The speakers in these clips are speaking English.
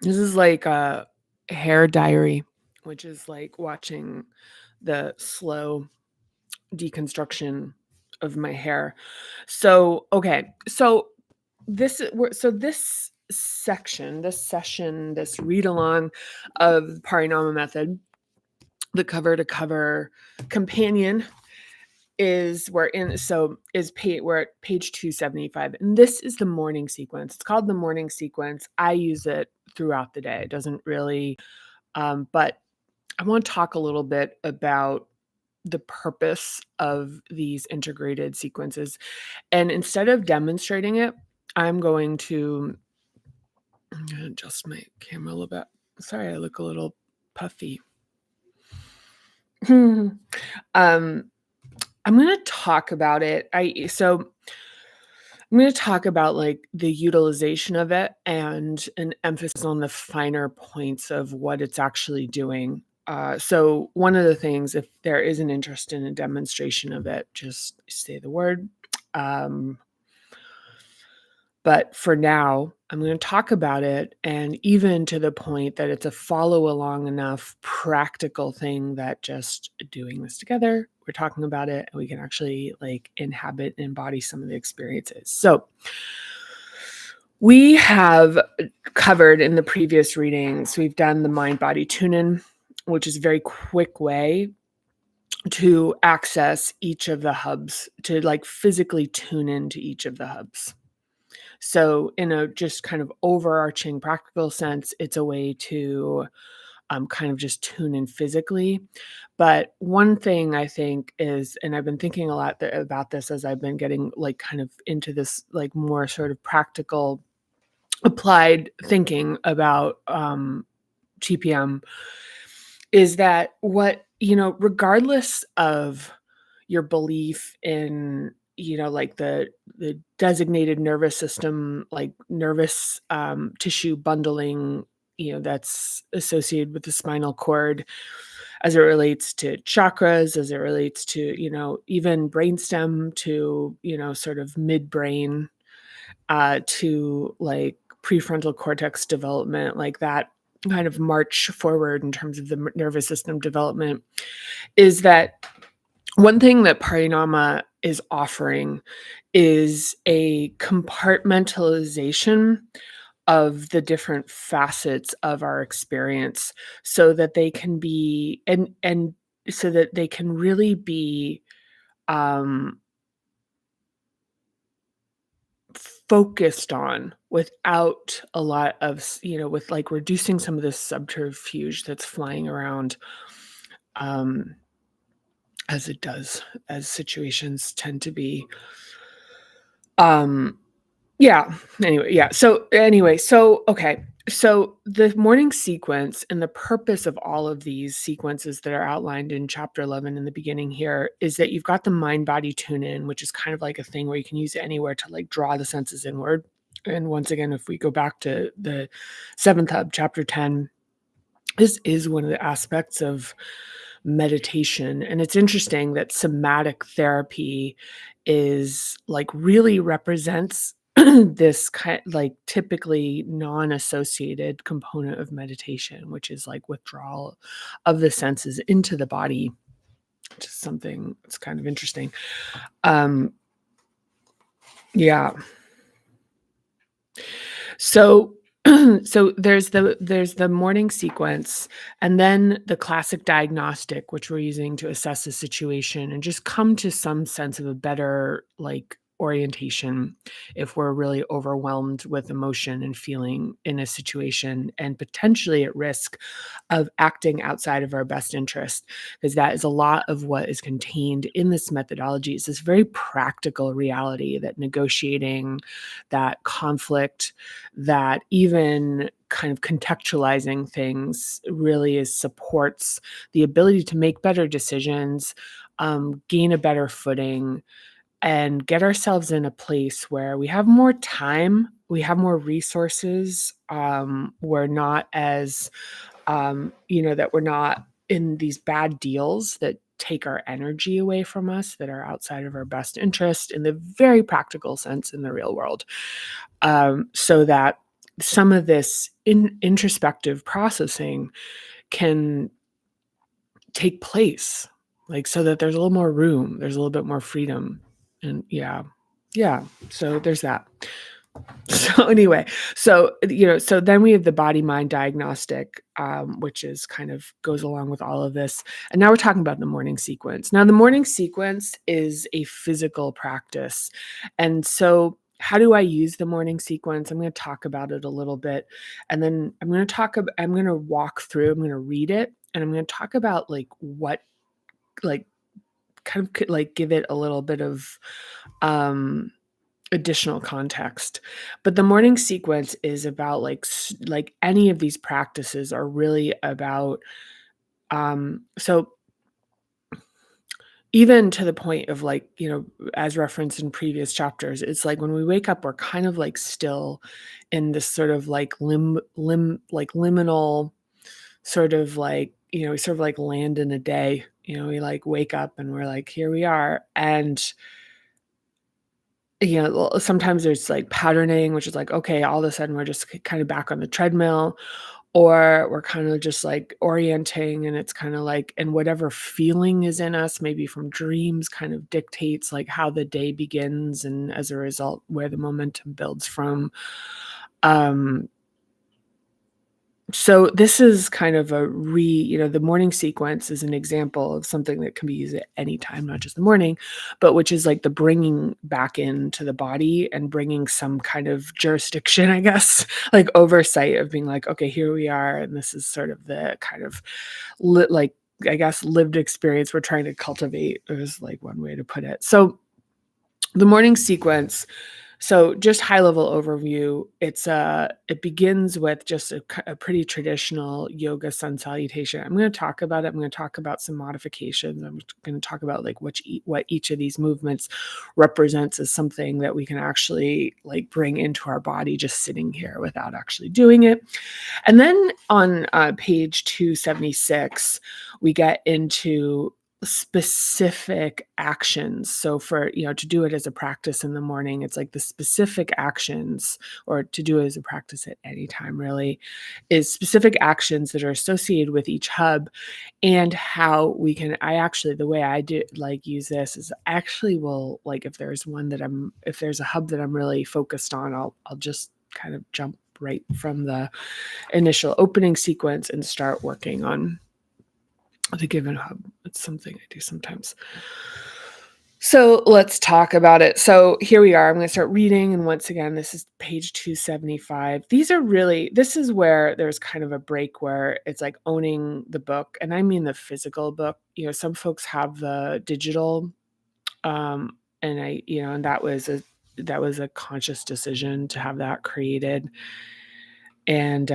This is like a hair diary, which is like watching the slow deconstruction of my hair. So, okay. This section, this session, this read along of the Parinama method, the cover to cover companion is we're at page 275, and this is the morning sequence. It's called the morning sequence. I use it throughout the day. It doesn't really but I want to talk a little bit about the purpose of these integrated sequences. And instead of demonstrating it, I'm going to adjust my camera a little bit. Sorry, I look a little puffy. um, I'm going to talk about it. I'm going to talk about like the utilization of it and an emphasis on the finer points of what it's actually doing. So one of the things, if there is an interest in a demonstration of it, just say the word. But for now, I'm going to talk about it, and even to the point that it's a follow along enough practical thing that just doing this together, we're talking about it, and we can actually like inhabit and embody some of the experiences. So we have covered in the previous readings, we've done the mind body tune in, which is a very quick way to access each of the hubs, to like physically tune into each of the hubs. So in a just kind of overarching practical sense, it's a way to kind of just tune in physically. But one thing I think is, and I've been thinking a lot about this as I've been getting like kind of into this like more sort of practical applied thinking about TPM, is that regardless of your belief in like the designated nervous system, like nervous tissue bundling, that's associated with the spinal cord, as it relates to chakras, as it relates to even brainstem, to sort of midbrain, to like prefrontal cortex development, like that kind of march forward in terms of the nervous system development, is that one thing that Parinama is offering is a compartmentalization of the different facets of our experience, so that they can be and so that they can really be um, focused on without a lot of, with like reducing some of the subterfuge that's flying around, um, as it does, as situations tend to be. Um, yeah. So okay. So the morning sequence and the purpose of all of these sequences that are outlined in chapter 11 in the beginning here is that you've got the mind body tune in, which is kind of like a thing where you can use it anywhere to like draw the senses inward. And once again, if we go back to the seventh hub, chapter 10, this is one of the aspects of meditation. And it's interesting that somatic therapy is like really represents this kind, like typically non-associated component of meditation, which is like withdrawal of the senses into the body, which is something that's kind of interesting. um yeah So so there's the morning sequence, and then the classic diagnostic, which we're using to assess the situation and just come to some sense of a better like orientation if we're really overwhelmed with emotion and feeling in a situation and potentially at risk of acting outside of our best interest, because that is a lot of what is contained in this methodology. It's this very practical reality that negotiating, that conflict, that even kind of contextualizing things really supports the ability to make better decisions, gain a better footing, and get ourselves in a place where we have more time, we have more resources, we're not as that we're not in these bad deals that take our energy away from us, that are outside of our best interest in the very practical sense in the real world. So that some of this introspective processing can take place, like, so that there's a little more room, there's a little bit more freedom, and yeah, so there's that. So anyway, so then we have the body mind diagnostic, which is kind of goes along with all of this. And now we're talking about the morning sequence. Now, the morning sequence is a physical practice. And so, how do I use the morning sequence? I'm going to talk about it a little bit. And then I'm going to walk through, I'm going to read it, and I'm going to talk about like what, like, kind of like give it a little bit of, um, additional context. But the morning sequence is about like any of these practices are really about, so even to the point of, like, as referenced in previous chapters, it's like when we wake up, we're kind of like still in this sort of like like liminal sort of like, we sort of like land in a day, we like wake up and we're like, here we are. And well, sometimes there's, like, patterning, which is like, okay, all of a sudden we're just kind of back on the treadmill, or we're kind of just, like, orienting, and it's kinda like, and whatever feeling is in us, maybe from dreams, kind of dictates, like, how the day begins, and as a result, where the momentum builds from. Um so this is kind of the morning sequence is an example of something that can be used at any time, not just the morning, but which is like the bringing back into the body and bringing some kind of jurisdiction, I guess, like oversight of being like, okay, here we are. And this is sort of the kind of like, I guess, lived experience we're trying to cultivate is like one way to put it. So the morning sequence, so just high level overview, it begins with just a pretty traditional yoga sun salutation. I'm going to talk about it. I'm going to talk about some modifications. I'm going to talk about like what each of these movements represents as something that we can actually like bring into our body just sitting here without actually doing it. And then on page 276, we get into specific actions. So for, to do it as a practice in the morning, it's like the specific actions, or to do it as a practice at any time really, is specific actions that are associated with each hub, and how we can, the way I do like use this is actually will like if there's a hub that I'm really focused on, I'll just kind of jump right from the initial opening sequence and start working on the given hub. It's something I do sometimes. So let's talk about it. So here we are. I'm going to start reading. And once again, this is page 275. This is where there's kind of a break where it's like owning the book. And I mean the physical book. Some folks have the digital. And and that was a conscious decision to have that created. And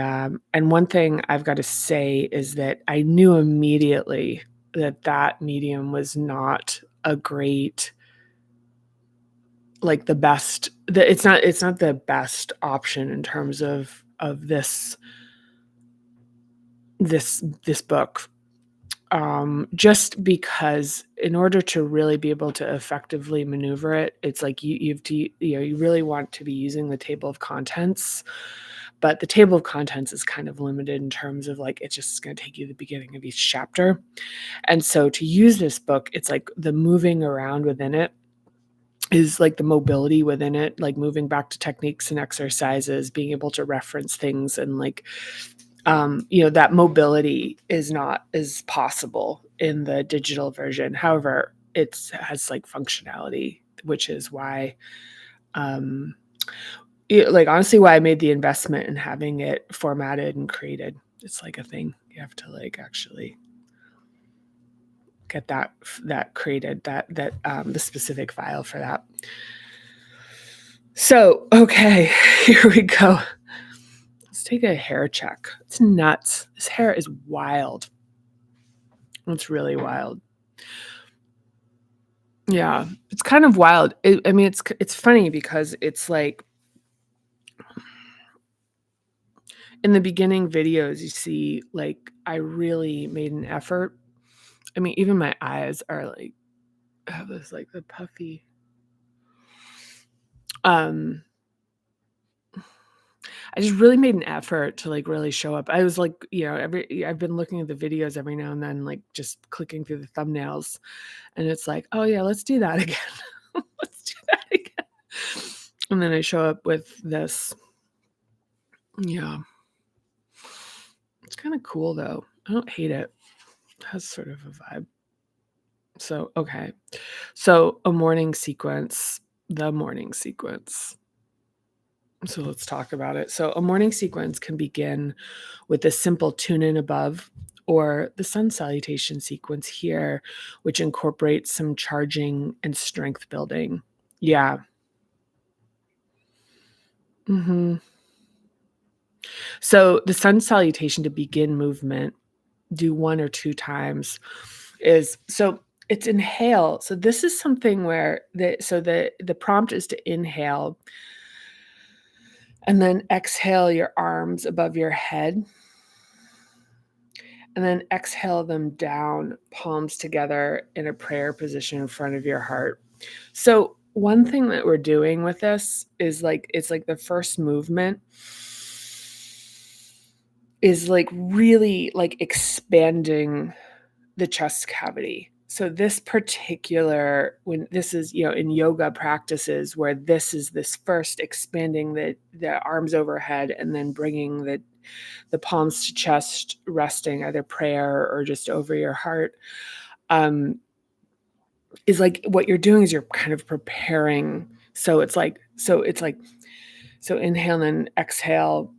one thing I've got to say is that I knew immediately that medium was not a great, like the best. It's not the best option in terms of this book. Just because in order to really be able to effectively maneuver it, it's like you really want to be using the table of contents. But the table of contents is kind of limited in terms of like, it's just going to take you to the beginning of each chapter. And so to use this book, it's like the moving around within it is like the mobility within it, like moving back to techniques and exercises, being able to reference things, and like, that mobility is not as possible in the digital version. However, it has like functionality, which is why, like honestly, why I made the investment in having it formatted and created. It's like a thing you have to like actually get that created, that the specific file for that. So okay, here we go. Let's take a hair check. It's nuts. This hair is wild. It's really wild. Yeah, it's kind of wild. It's funny because it's like in the beginning videos, you see, like, I really made an effort. I mean, even my eyes are like, have this like the puffy. Um, I just really made an effort to, like, really show up. I was like, I've been looking at the videos every now and then, like, just clicking through the thumbnails, and it's like, "Oh, yeah, let's do that again. Let's do that again." And then I show up with this. Yeah. It's kinda cool, though. I don't hate it. It has sort of a vibe. So, okay. So, a morning sequence, the morning sequence. So let's talk about it. So a morning sequence can begin with a simple tune in above or the sun salutation sequence here, which incorporates some charging and strength building. Yeah. Mhm. So the sun salutation to begin movement, do 1 or 2 times, is so it's inhale. So this is something where the prompt is to inhale and then exhale your arms above your head, and then exhale them down, palms together in a prayer position in front of your heart. So, one thing that we're doing with this is like it's like the first movement is like really like expanding the chest cavity. So this particular when this is, in yoga practices where this first expanding the arms overhead and then bringing the palms to chest, resting either prayer or just over your heart, um, is like what you're doing is you're kind of preparing. So inhale and exhale.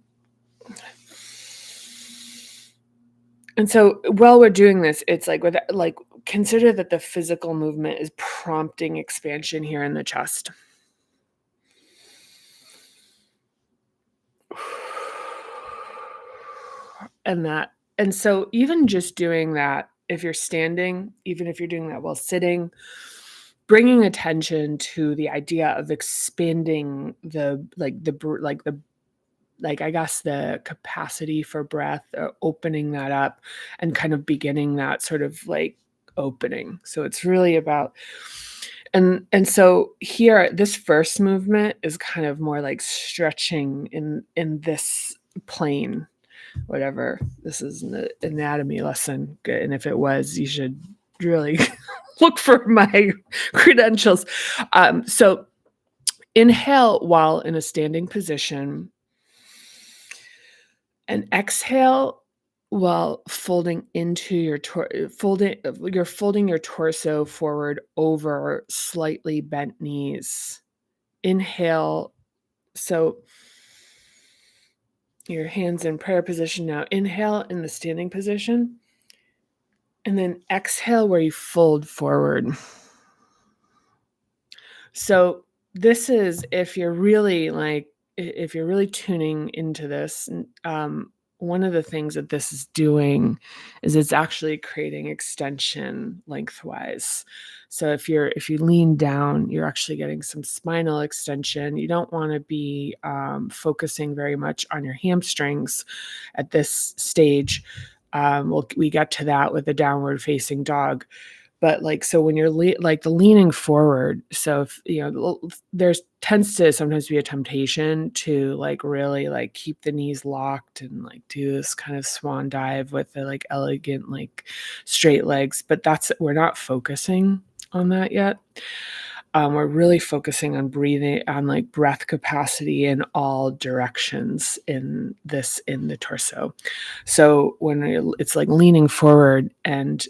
And so while we're doing this, it's like consider that the physical movement is prompting expansion here in the chest. And so even just doing that, if you're standing, even if you're doing that while sitting, bringing attention to the idea of expanding I guess the capacity for breath, opening that up and kind of beginning that sort of like opening. So it's really about and so here this first movement is kind of more like stretching in this plane, whatever. This is an anatomy lesson, and if it was, you should really look for my credentials. So inhale while in a standing position and exhale while folding into your you're folding your torso forward over slightly bent knees. Inhale, so your hands in prayer position now. Inhale in the standing position, and then exhale where you fold forward. So this is if you're really tuning into this, one of the things that this is doing is it's actually creating extension lengthwise. So if you lean down, you're actually getting some spinal extension. You don't want to be focusing very much on your hamstrings at this stage. We get to that with the downward facing dog, but like so when you're like the leaning forward, so if there's tends to sometimes be a temptation to like really like keep the knees locked and like do this kind of swan dive with the like elegant like straight legs, but we're not focusing on that yet. We're really focusing on breathing, on like breath capacity in all directions in the torso. So it's like leaning forward and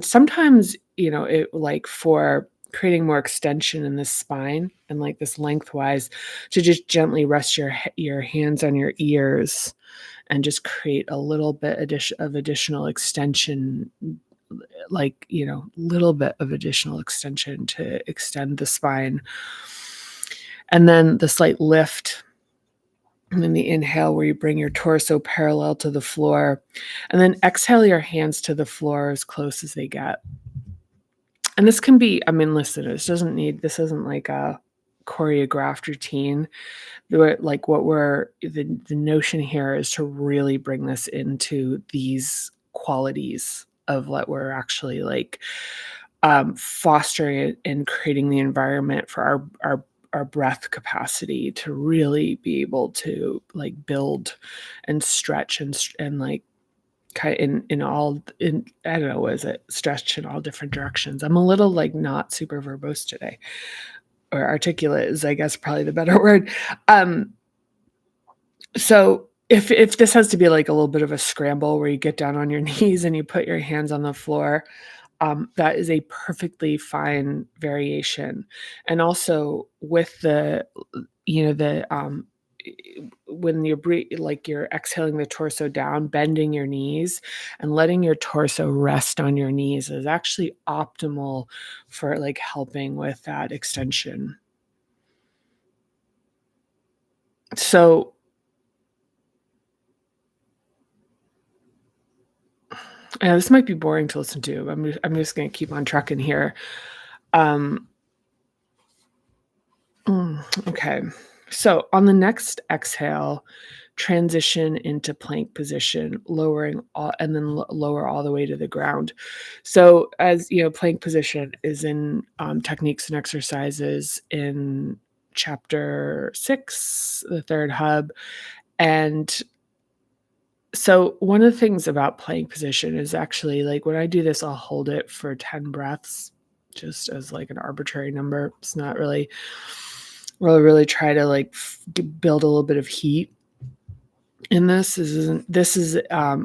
sometimes, it like for creating more extension in the spine and like this lengthwise to just gently rest your hands on your ears and just create a little bit of additional extension, like, little bit of additional extension to extend the spine. And then the slight lift, and then the inhale where you bring your torso parallel to the floor, and then exhale your hands to the floor as close as they get. And this can be, I mean, listen, this isn't like a choreographed routine. The notion here is to really bring this into these qualities of what we're actually like fostering and creating the environment for our breath capacity to really be able to like build and stretch and like kind in all in I don't know, what is it? Stretch in all different directions. I'm a little like not super verbose today, or articulate is I guess probably the better word. So if this has to be like a little bit of a scramble where you get down on your knees and you put your hands on the floor, that is a perfectly fine variation. And also with the, when you're like you're exhaling the torso down, bending your knees and letting your torso rest on your knees is actually optimal for like helping with that extension. So this might be boring to listen to. I'm just going to keep on trucking here. Um, okay. So on the next exhale, transition into plank position, lowering all, and then lower all the way to the ground. So as you know, plank position is in techniques and exercises in chapter 6, the third hub. And so one of the things about plank position is actually like when I do this, I'll hold it for 10 breaths just as like an arbitrary number. It's not really try to like build a little bit of heat in this. This is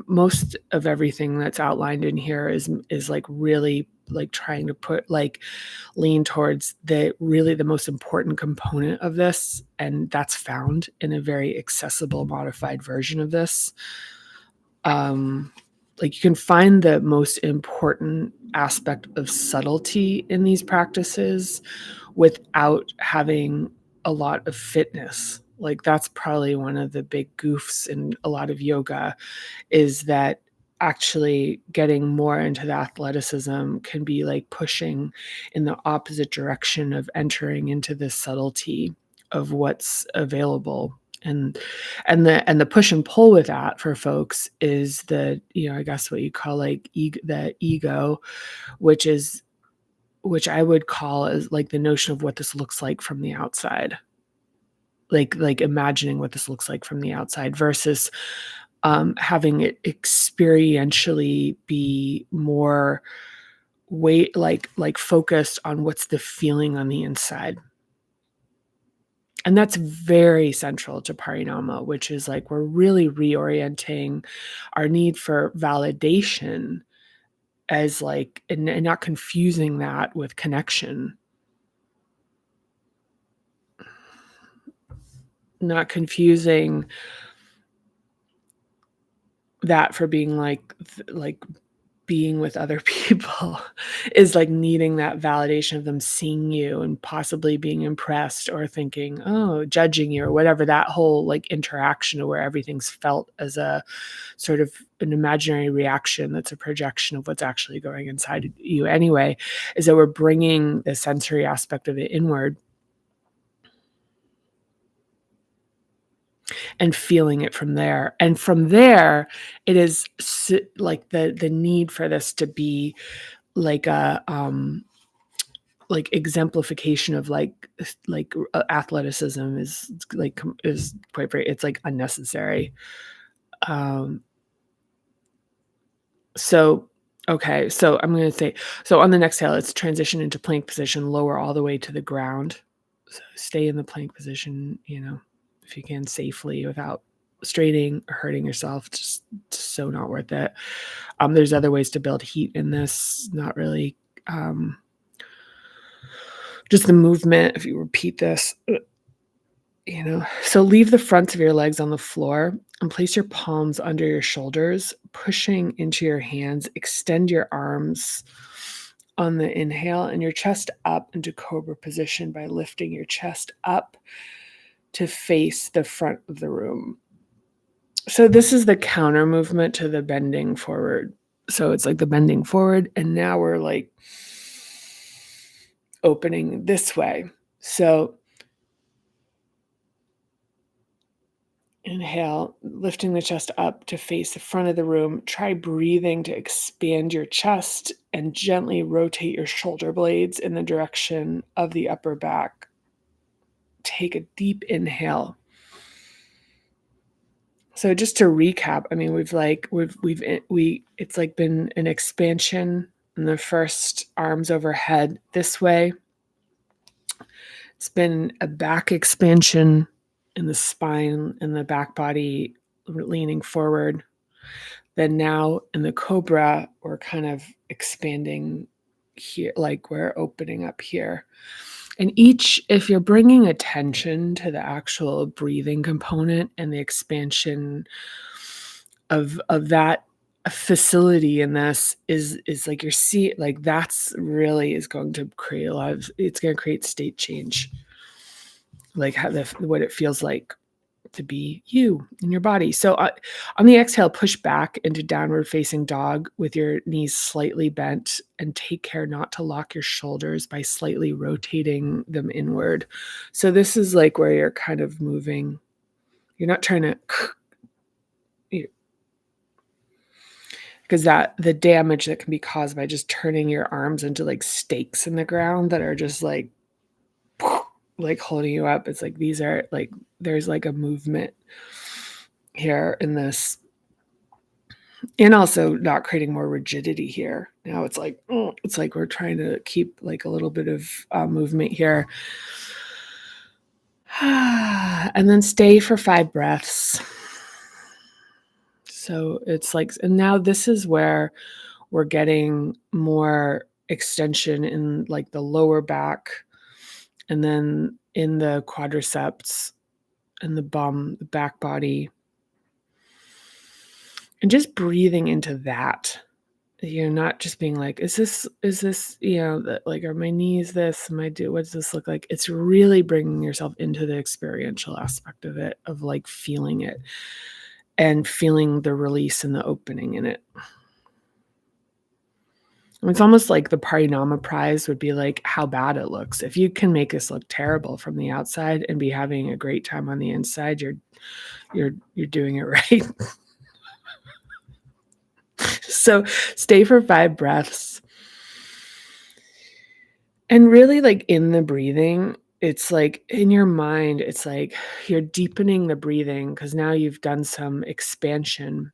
most of everything that's outlined in here is like really like trying to put like lean towards the most important component of this, and that's found in a very accessible modified version of this. Like you can find the most important aspect of subtlety in these practices without having a lot of fitness. Like that's probably one of the big goofs in a lot of yoga, is that actually getting more into the athleticism can be like pushing in the opposite direction of entering into the subtlety of what's available. And the push and pull with that for folks is the, I guess what you call like the ego, which I would call as like the notion of what this looks like from the outside, like imagining what this looks like from the outside versus having it experientially be more like focused on what's the feeling on the inside. And that's very central to Parinama, which is like we're really reorienting our need for validation as like, and not confusing that with connection. Not confusing that for being like being with other people is like needing that validation of them seeing you and possibly being impressed or thinking, oh, judging you or whatever, that whole like interaction where everything's felt as a sort of an imaginary reaction that's a projection of what's actually going inside you anyway, is that we're bringing the sensory aspect of it inward and feeling it from there. And from there, it is like the need for this to be like a like exemplification of like athleticism is quite very, it's like unnecessary. Um, so okay, so I'm going to say, so on the next exhale, let's transition into plank position, lower all the way to the ground. So stay in the plank position, if you can safely without straining or hurting yourself. Just so not worth it. There's other ways to build heat in this, not really just the movement. If you repeat this, so leave the fronts of your legs on the floor and place your palms under your shoulders, pushing into your hands. Extend your arms on the inhale and your chest up into cobra position by lifting your chest up to face the front of the room. So this is the counter movement to the bending forward. So it's like the bending forward, and now we're like opening this way. So inhale, lifting the chest up to face the front of the room. Try breathing to expand your chest and gently rotate your shoulder blades in the direction of the upper back. take a deep inhale. So just to recap, I mean, it's like been an expansion in the first, arms overhead this way. It's been a back expansion in the spine and the back body leaning forward. Then now in the cobra, we're kind of expanding here, like we're opening up here. And each, if you're bringing attention to the actual breathing component and the expansion of that facility in this is like like that's really is going to create it's going to create state change, like what it feels like to be you in your body. So on the exhale, push back into downward facing dog with your knees slightly bent, and take care not to lock your shoulders by slightly rotating them inward. So this is like where you're kind of moving. You're not trying to, because the damage that can be caused by just turning your arms into like stakes in the ground that are just like holding you up. It's like these are like, there's like a movement here in this, and also not creating more rigidity here. Now it's like we're trying to keep like a little bit of movement here. And then stay for 5 breaths. So it's like, and now this is where we're getting more extension in like the lower back, and then in the quadriceps and the bum, the back body, and just breathing into that. You're not just being like, is this, like, are my knees this? What does this look like? It's really bringing yourself into the experiential aspect of it, of like feeling it and feeling the release and the opening in it. It's almost like the Parinama Prize would be like how bad it looks. If you can make this look terrible from the outside and be having a great time on the inside, you're doing it right. So stay for 5 breaths. And really, like in the breathing, it's like in your mind, it's like you're deepening the breathing because now you've done some expansion,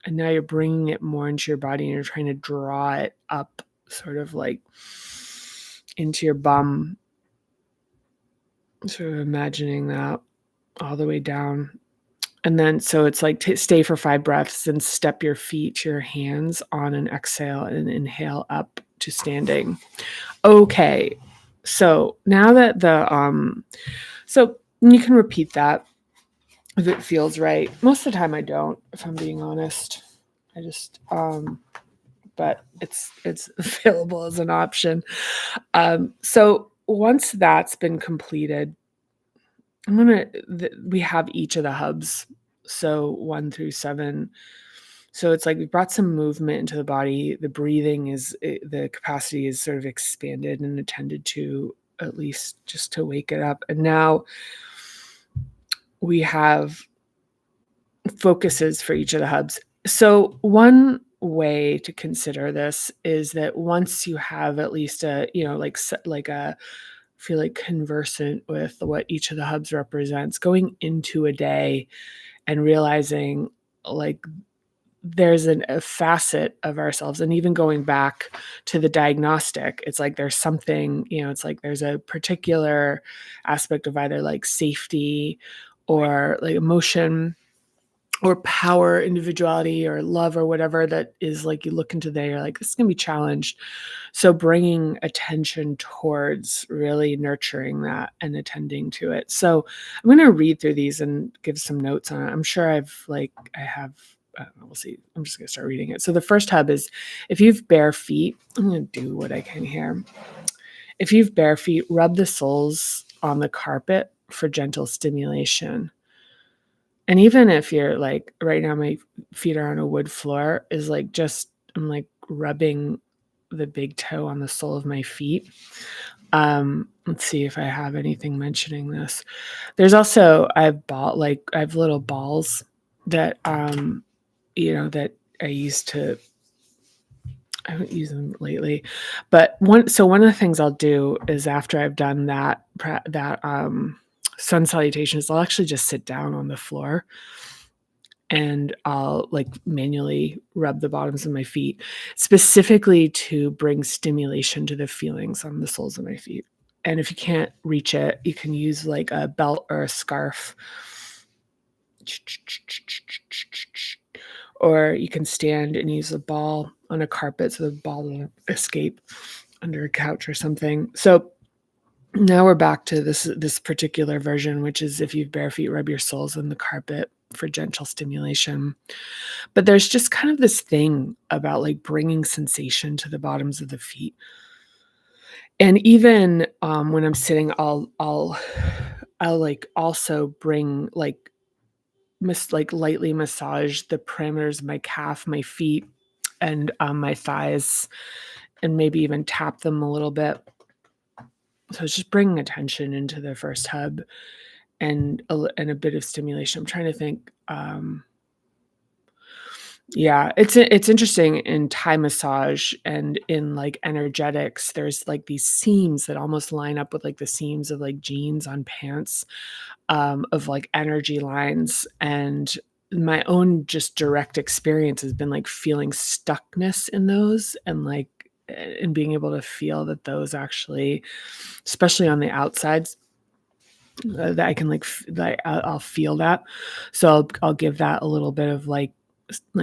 and now you're bringing it more into your body, and you're trying to draw it up sort of like into your bum, sort of imagining that all the way down. And then, so it's like stay for 5 breaths and step your feet to your hands on an exhale and inhale up to standing. Okay. So now that so you can repeat that if it feels right. Most of the time I don't, if I'm being honest. I just, but it's available as an option. So once that's been completed, we have each of the hubs, so 1 through 7. So it's like we brought some movement into the body. The breathing the capacity is sort of expanded and attended to, at least just to wake it up. And now we have focuses for each of the hubs. So one way to consider this is that once you have at least feel like conversant with what each of the hubs represents, going into a day and realizing like there's a facet of ourselves, and even going back to the diagnostic, it's like there's something, it's like there's a particular aspect of either like safety or like emotion or power, individuality, or love, or whatever that is like you look into there, you're like, this is going to be challenged. So bringing attention towards really nurturing that and attending to it. So I'm going to read through these and give some notes on it. I'm sure I don't know, we'll see. I'm just going to start reading it. So the first hub is, if you've bare feet, I'm going to do what I can here. If you've bare feet, rub the soles on the carpet for gentle stimulation. And even if you're like, right now my feet are on a wood floor, is like I'm like rubbing the big toe on the sole of my feet. Let's see if I have anything mentioning this. There's also, I have little balls that, that I haven't used them lately, but one of the things I'll do is after I've done that sun salutations, I'll actually just sit down on the floor and I'll like manually rub the bottoms of my feet, specifically to bring stimulation to the feelings on the soles of my feet. And if you can't reach it, you can use like a belt or a scarf. Or you can stand and use a ball on a carpet so the ball will escape under a couch or something. So now we're back to this particular version, which is if you have bare feet, rub your soles on the carpet for gentle stimulation. But there's just kind of this thing about like bringing sensation to the bottoms of the feet. And even when I'm sitting, I'll like also bring like lightly massage the parameters of my calf, my feet, and my thighs, and maybe even tap them a little bit. So it's just bringing attention into the first hub and a bit of stimulation. I'm trying to think. Yeah, it's interesting in Thai massage and in like energetics. There's like these seams that almost line up with like the seams of like jeans on pants, of like energy lines. And my own just direct experience has been like feeling stuckness in those, and like and being able to feel that those actually, especially on the outsides, that I can like that I'll feel that. So I'll give that a little bit of like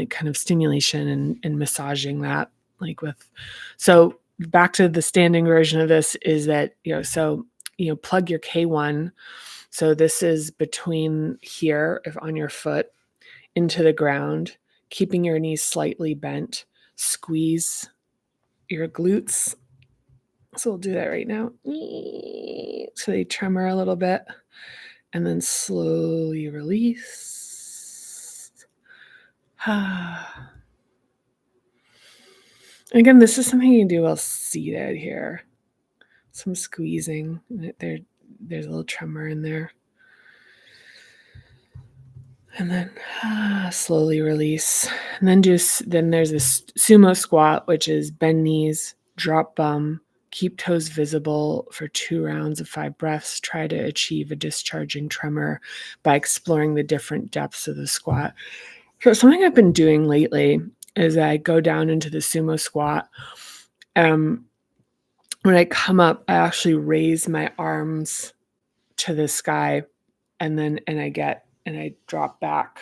kind of stimulation and massaging that like with. So back to the standing version of this is that, plug your K1. So this is between here, if on your foot, into the ground, keeping your knees slightly bent. Squeeze your glutes. So we'll do that right now. So they tremor a little bit, and then slowly release. Again, this is something you can do while seated here. Some squeezing. There's a little tremor in there. And then slowly release. And then there's this sumo squat, which is bend knees, drop bum, keep toes visible for 2 rounds of 5 breaths. Try to achieve a discharging tremor by exploring the different depths of the squat. So something I've been doing lately is I go down into the sumo squat. When I come up, I actually raise my arms to the sky, and I drop back.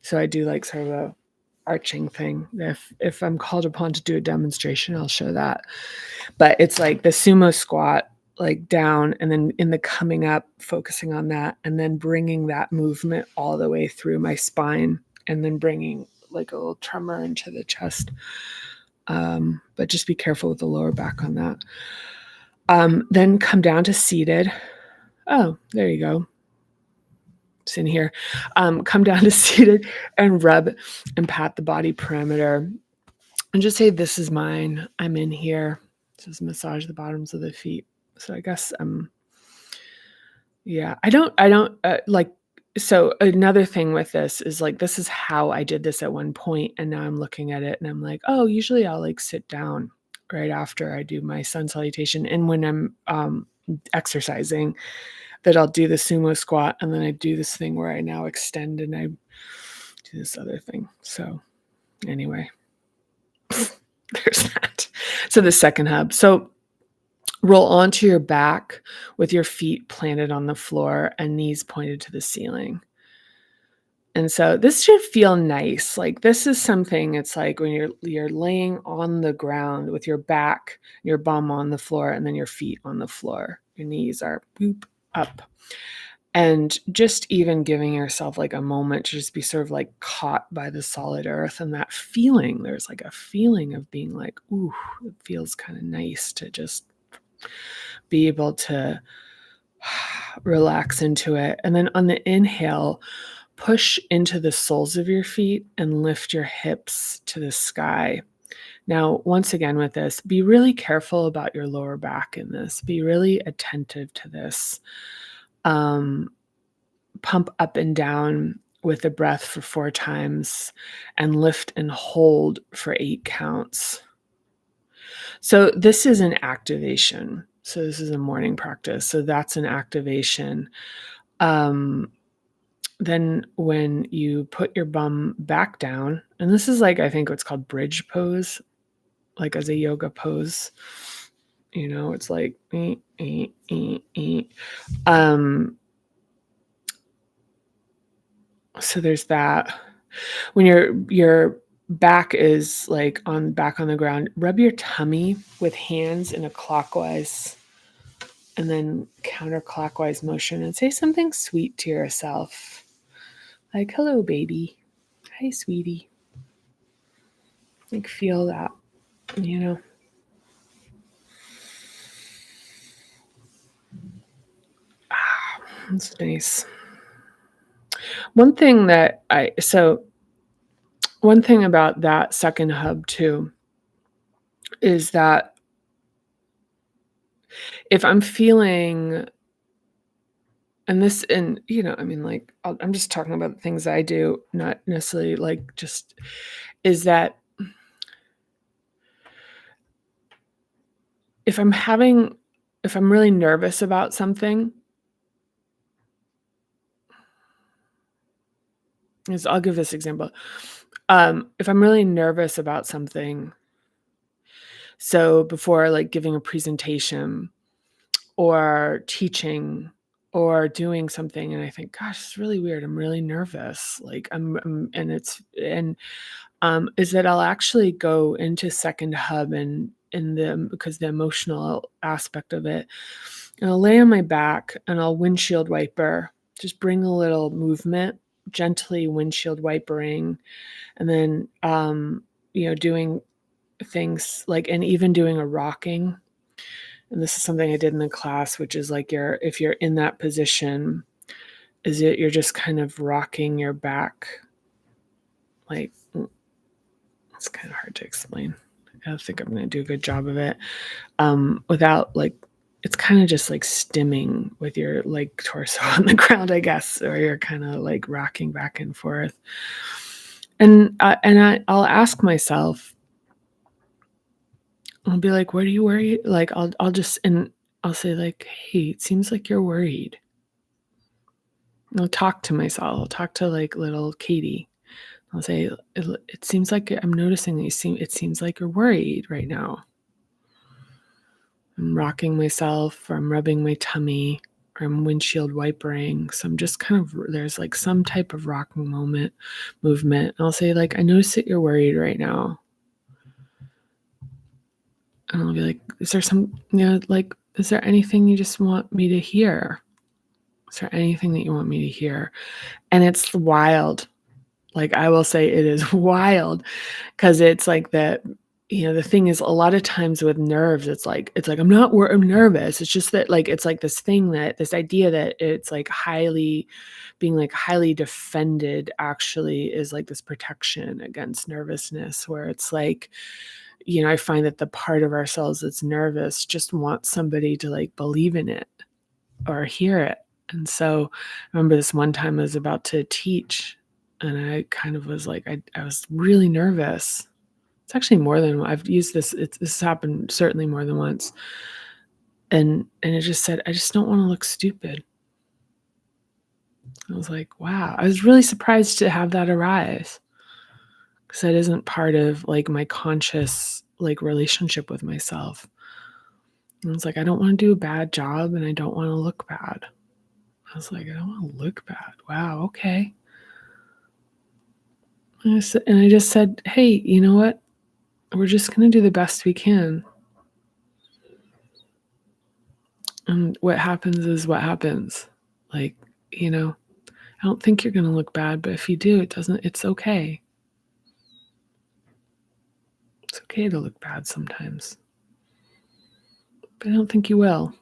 So I do like sort of a arching thing. If I'm called upon to do a demonstration, I'll show that. But it's like the sumo squat, like down, and then in the coming up, focusing on that, and then bringing that movement all the way through my spine, and then bringing like a little tremor into the chest. But just be careful with the lower back on that. Then come down to seated. Oh, there you go. It's in here. Come down to seated and rub and pat the body perimeter. And just say, this is mine. I'm in here. Just massage the bottoms of the feet. So I guess, I don't like, so another thing with this is like, this is how I did this at one point. And now I'm looking at it and I'm like, oh, usually I'll like sit down right after I do my sun salutation. And when I'm exercising, that I'll do the sumo squat, and then I do this thing where I now extend and I do this other thing. So anyway, there's that. So the second hub. So roll onto your back with your feet planted on the floor and knees pointed to the ceiling. And so this should feel nice. Like this is something, it's like when you're laying on the ground with your back, your bum on the floor, and then your feet on the floor. Your knees are boop up. And just even giving yourself like a moment to just be sort of like caught by the solid earth and that feeling. There's like a feeling of being like, ooh, it feels kind of nice to just be able to relax into it. And then on the inhale, push into the soles of your feet and lift your hips to the sky. Now, once again with this, be really careful about your lower back in this. Be really attentive to this. Pump up and down with the breath for 4 times and lift and hold for 8 counts. So this is an activation. So this is a morning practice. So that's an activation. Then when you put your bum back down, and this is like, I think what's called bridge pose, like as a yoga pose, it's like, so there's that. When your back is like back on the ground, rub your tummy with hands in a clockwise and then counterclockwise motion and say something sweet to yourself. Like, hello, baby. Hi, sweetie. Like, feel that, That's nice. One thing about that second hub too is that if I'm feeling, like, I'm just talking about the things I do, not necessarily like just, is that if I'm really nervous about something, I'll give this example. If I'm really nervous about something, so before like giving a presentation or teaching or doing something, and I think, gosh, it's really weird. I'm really nervous. Like is that I'll actually go into second hub because the emotional aspect of it, and I'll lay on my back and I'll windshield wiper, just bring a little movement, gently windshield wipering, and then, doing things like, and even doing a rocking. And this is something I did in the class, which is like if you're in that position, you're just kind of rocking your back. Like, it's kind of hard to explain. I don't think I'm going to do a good job of it. Without like, it's kind of just like stimming with your like torso on the ground, I guess, or you're kind of like rocking back and forth. And I'll ask myself, I'll be like, what are you worried? Like, I'll say like, hey, it seems like you're worried. And I'll talk to myself. I'll talk to like little Katie. I'll say, it seems like I'm noticing that it seems like you're worried right now. I'm rocking myself, or I'm rubbing my tummy, or I'm windshield wipering. So I'm just there's like some type of rocking movement. And I'll say like, I notice that you're worried right now. And I'll be like, is there anything you just want me to hear? Is there anything that you want me to hear? And it's wild. Like, I will say it is wild, because it's like that, the thing is, a lot of times with nerves, it's like, I'm nervous. It's just that, like, it's like this idea that it's like being like highly defended actually is like this protection against nervousness, where it's like, I find that the part of ourselves that's nervous just wants somebody to like believe in it or hear it. And so I remember this one time I was about to teach, and I kind of was like, I was really nervous. It's actually more than I've used this. This has happened certainly more than once. And it just said, I just don't want to look stupid. I was like, wow. I was really surprised to have that arise, because that isn't part of like my conscious like relationship with myself. And I was like, I don't want to do a bad job, and I don't want to look bad. I was like, I don't want to look bad. Wow, okay. And I just said, hey, you know what? We're just going to do the best we can. And what happens is what happens. Like, I don't think you're going to look bad, but if you do, it's okay. It's okay to look bad sometimes. But I don't think you will.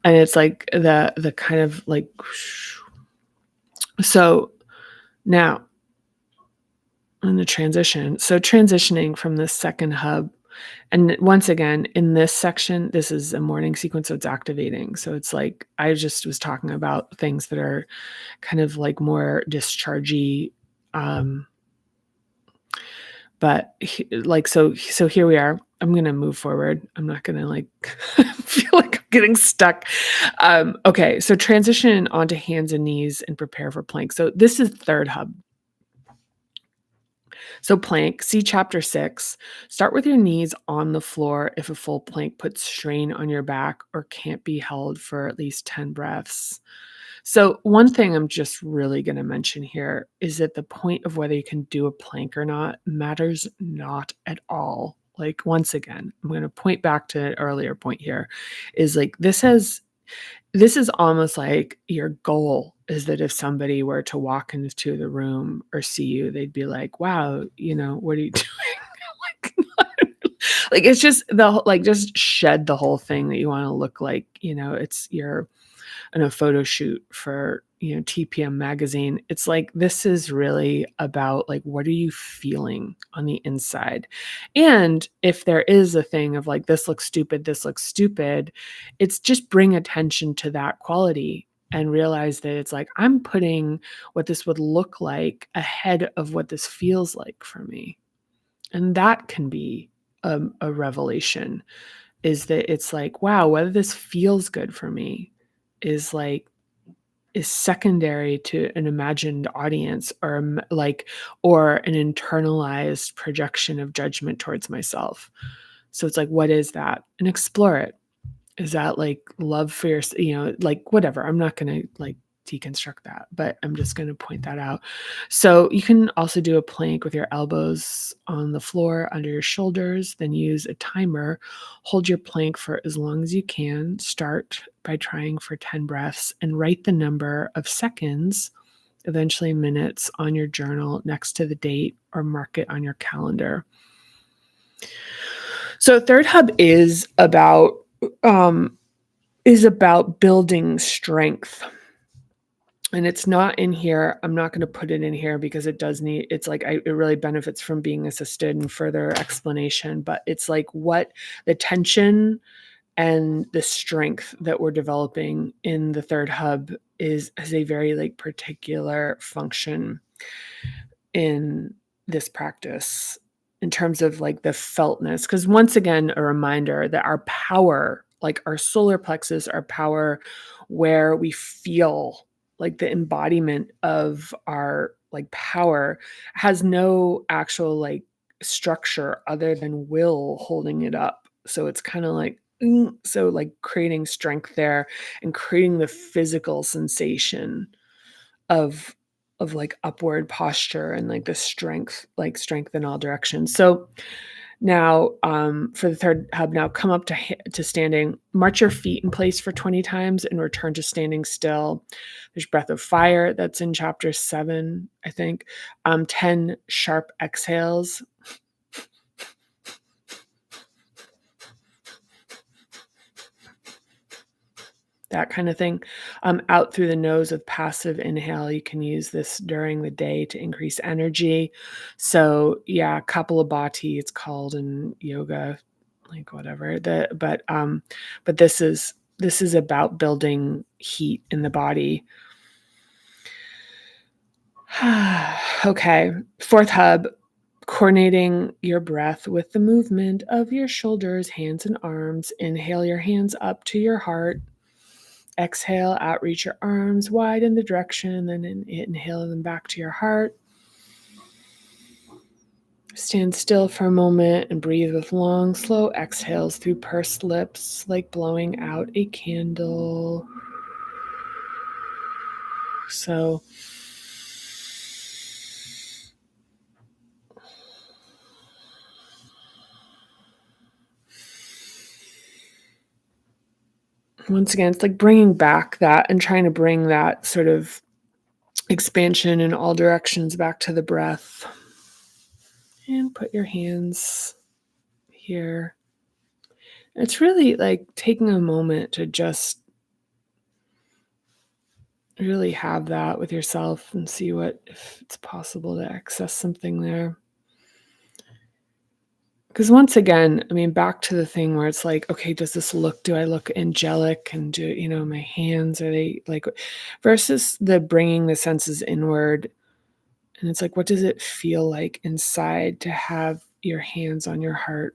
And it's like the kind of like, so now in the transition, so transitioning from the second hub, and once again, in this section, this is a morning sequence, so it's activating. So it's like, I just was talking about things that are kind of like more dischargey, But so here we are. I'm going to move forward. I'm not going to like feel like I'm getting stuck. Okay. So transition onto hands and knees and prepare for plank. So this is third hub. So plank, see chapter 6. Start with your knees on the floor if a full plank puts strain on your back or can't be held for at least 10 breaths. So one thing I'm just really going to mention here is that the point of whether you can do a plank or not matters not at all. Like once again, I'm going to point back to an earlier point here is like this is almost like your goal is that if somebody were to walk into the room or see you, they'd be like, wow, what are you doing? Like it's just just shed the whole thing that you want to look like, it's your in a photo shoot for TPM magazine. It's like this is really about like what are you feeling on the inside, and if there is a thing of like this looks stupid, it's just bring attention to that quality and realize that it's like I'm putting what this would look like ahead of what this feels like for me, and that can be a revelation. Is that it's like, wow, whether this feels good for me is secondary to an imagined audience or an internalized projection of judgment towards myself. So it's like, what is that? And explore it. Is that like love for your, like whatever. I'm not going to like deconstruct that, but I'm just going to point that out. So you can also do a plank with your elbows on the floor under your shoulders, then use a timer. Hold your plank for as long as you can. Start by trying for 10 breaths and write the number of seconds, eventually minutes, on your journal next to the date or mark it on your calendar. So third hub is about building strength. And it's not in here. I'm not going to put it in here because it really benefits from being assisted and further explanation. But it's like what the tension and the strength that we're developing in the third hub has a very like particular function in this practice in terms of like the feltness. Because once again, a reminder that our power, like our solar plexus, our power where we feel like the embodiment of our like power has no actual like structure other than will holding it up. So it's kind of like, so like creating strength there and creating the physical sensation of like upward posture and like the strength in all directions. So now for the third hub, now come up to standing, march your feet in place for 20 times and return to standing still. There's breath of fire. That's in chapter 7, I think. 10 sharp exhales. That kind of thing. Out through the nose with passive inhale. You can use this during the day to increase energy. So yeah, Kapalabhati, it's called in yoga, like whatever. But this is about building heat in the body. Okay, fourth hub, coordinating your breath with the movement of your shoulders, hands, and arms. Inhale your hands up to your heart. Exhale, outreach your arms wide in the direction, then inhale them back to your heart. Stand still for a moment and breathe with long, slow exhales through pursed lips, like blowing out a candle. So, once again, it's like bringing back that and trying to bring that sort of expansion in all directions back to the breath. And put your hands here. It's really like taking a moment to just really have that with yourself and see if it's possible to access something there. Because once again, I mean, back to the thing where it's like, okay, do I look angelic, and do, my hands, are they like, versus the bringing the senses inward And it's like, what does it feel like inside to have your hands on your heart?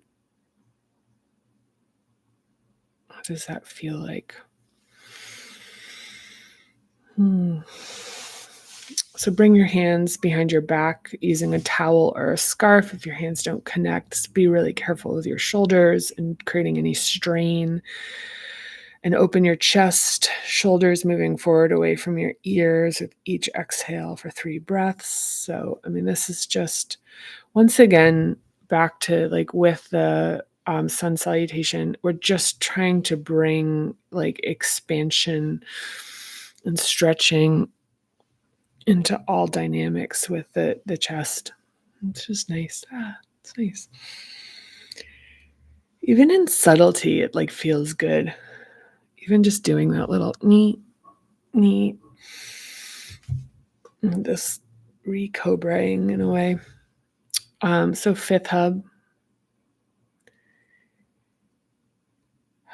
What does that feel like? So bring your hands behind your back using a towel or a scarf. If your hands don't connect, be really careful with your shoulders and creating any strain. And open your chest, shoulders moving forward away from your ears with each exhale for 3 breaths. So, I mean, this is just, once again, back to like with the sun salutation, we're just trying to bring like expansion and stretching into all dynamics with the chest. It's just nice. It's nice. Even in subtlety, it like feels good. Even just doing that little neat, this re-cobraing in a way. So 5th hub.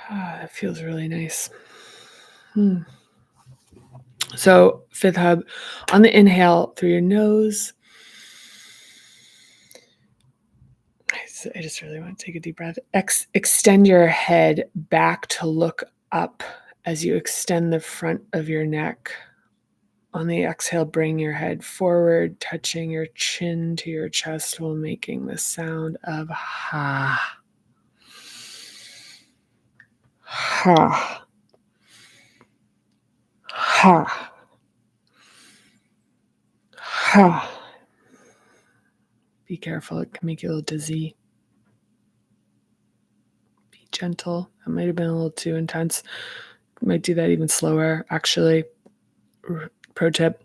That feels really nice. So 5th hub, on the inhale through your nose. I just really want to take a deep breath. Extend your head back to look up as you extend the front of your neck. On the exhale, bring your head forward, touching your chin to your chest while making the sound of ha. Ha. Ha. Ha. Be careful, it can make you a little dizzy. Be gentle. That might have been a little too intense. Might do that even slower, actually. Pro tip,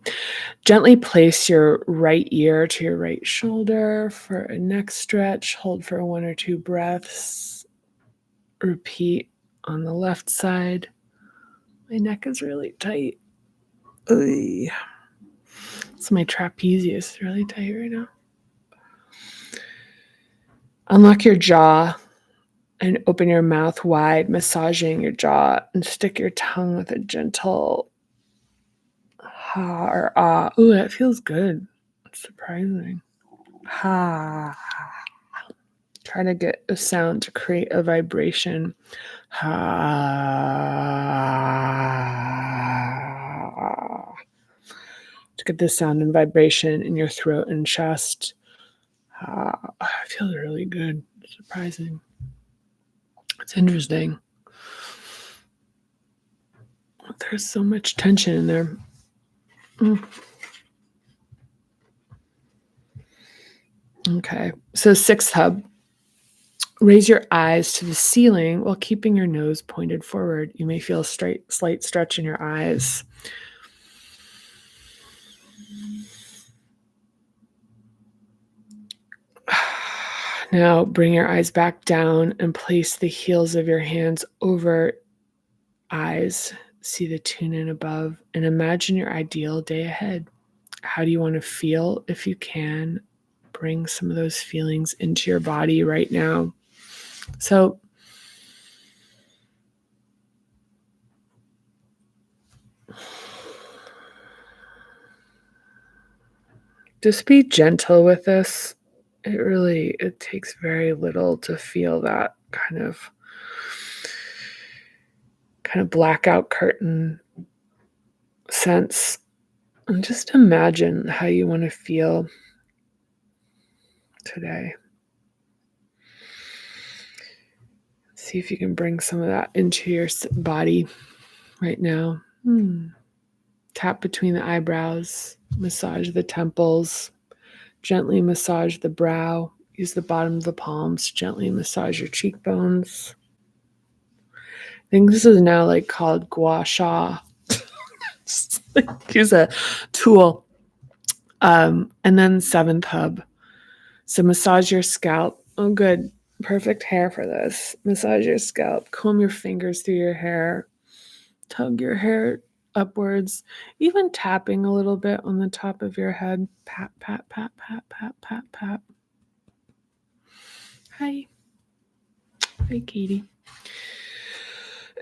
gently place your right ear to your right shoulder for a neck stretch. Hold for 1 or 2 breaths. Repeat on the left side. My neck is really tight. So my trapezius is really tight right now. Unlock your jaw and open your mouth wide, massaging your jaw, and stick your tongue with a gentle ha or ah. Ooh, that feels good. It's surprising. Ha. Try to get a sound to create a vibration. Ha. To get this sound and vibration in your throat and chest. Ha. It feels really good. Surprising. It's interesting. There's so much tension in there. Okay, so 6th hub. Raise your eyes to the ceiling while keeping your nose pointed forward. You may feel a slight stretch in your eyes. Now bring your eyes back down and place the heels of your hands over eyes. See the tune in above and imagine your ideal day ahead. How do you want to feel? If you can, bring some of those feelings into your body right now. So just be gentle with this. It takes very little to feel that kind of blackout curtain sense. And just imagine how you want to feel today. See if you can bring some of that into your body right now. Tap between the eyebrows, massage the temples, gently massage the brow. Use the bottom of the palms, gently massage your cheekbones. I think this is now like called gua sha. Use a tool. And then 7th hub. So massage your scalp. Oh, good. Perfect hair for this. Massage your scalp. Comb your fingers through your hair. Tug your hair upwards. Even tapping a little bit on the top of your head. Pat, pat, pat, pat, pat, pat, pat. Hi. Hi, Katie.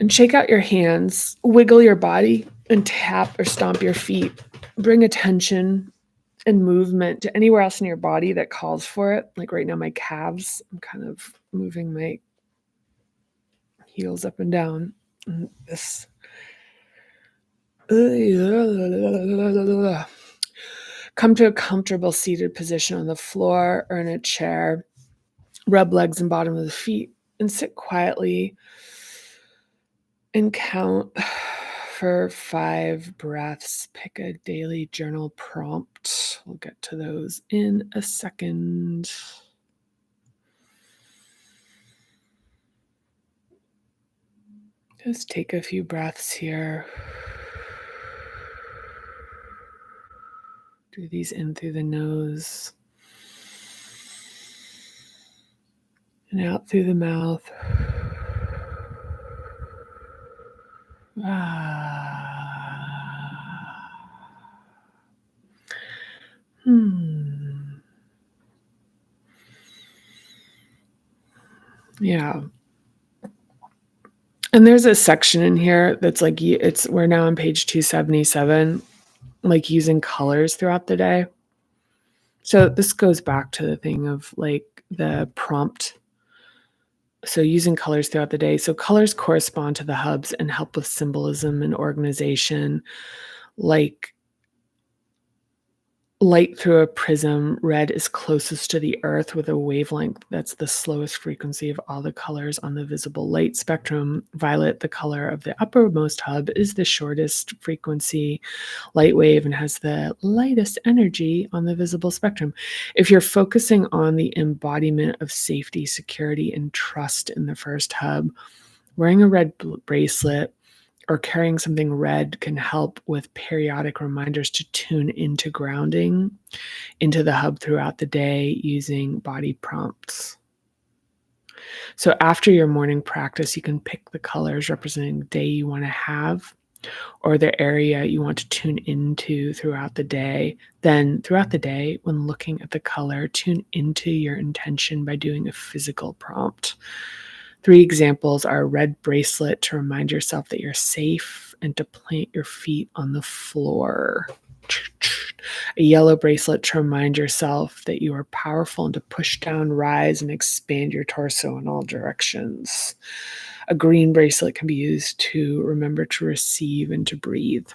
And shake out your hands. Wiggle your body and tap or stomp your feet. Bring attention and movement to anywhere else in your body that calls for it. Like right now, my calves, I'm kind of moving my heels up and down. And this. Come to a comfortable seated position on the floor or in a chair. Rub legs and bottom of the feet and sit quietly and count for 5 breaths. Pick a daily journal prompt. We'll get to those in a second. Just take a few breaths here. Do these in through the nose and out through the mouth. Yeah. And there's a section in here that's like, we're now on page 277, like using colors throughout the day. So this goes back to the thing of like the prompt. So using colors throughout the day. So colors correspond to the hubs and help with symbolism and organization. Like light through a prism, red is closest to the earth with a wavelength that's the slowest frequency of all the colors on the visible light spectrum. Violet, the color of the uppermost hub, is the shortest frequency light wave and has the lightest energy on the visible spectrum. If you're focusing on the embodiment of safety, security, and trust in the first hub, wearing a red bracelet or carrying something red can help with periodic reminders to tune into grounding into the hub throughout the day using body prompts. So after your morning practice, you can pick the colors representing the day you want to have or the area you want to tune into throughout the day. Then throughout the day, when looking at the color, tune into your intention by doing a physical prompt. 3 examples are a red bracelet to remind yourself that you're safe and to plant your feet on the floor. A yellow bracelet to remind yourself that you are powerful and to push down, rise, and expand your torso in all directions. A green bracelet can be used to remember to receive and to breathe.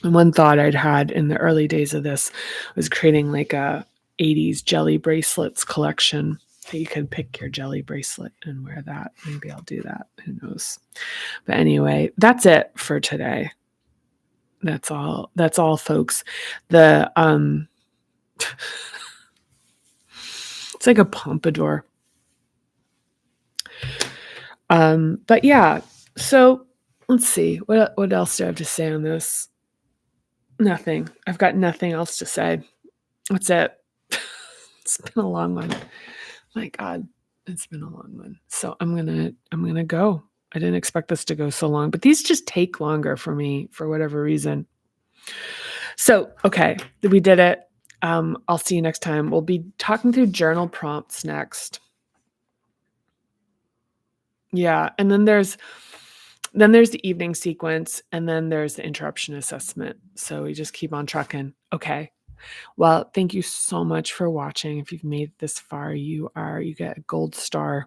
And one thought I'd had in the early days of this was creating like a 80s jelly bracelets collection. You can pick your jelly bracelet and wear that. Maybe I'll do that. Who knows? But anyway, that's it for today. That's all, folks. The it's like a pompadour. But yeah, so let's see. What else do I have to say on this? Nothing. I've got nothing else to say. That's it. It's been a long one. My God, it's been a long one. So I'm gonna go. I didn't expect this to go so long, but these just take longer for me for whatever reason. So, okay, we did it. I'll see you next time. We'll be talking through journal prompts next. Yeah, and then there's the evening sequence, and then there's the interruption assessment. So we just keep on trucking. Okay. Well, thank you so much for watching. If you've made it this far, you get a gold star,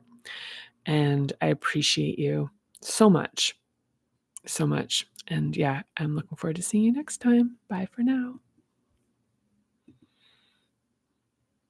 and I appreciate you so much. So much. And yeah, I'm looking forward to seeing you next time. Bye for now.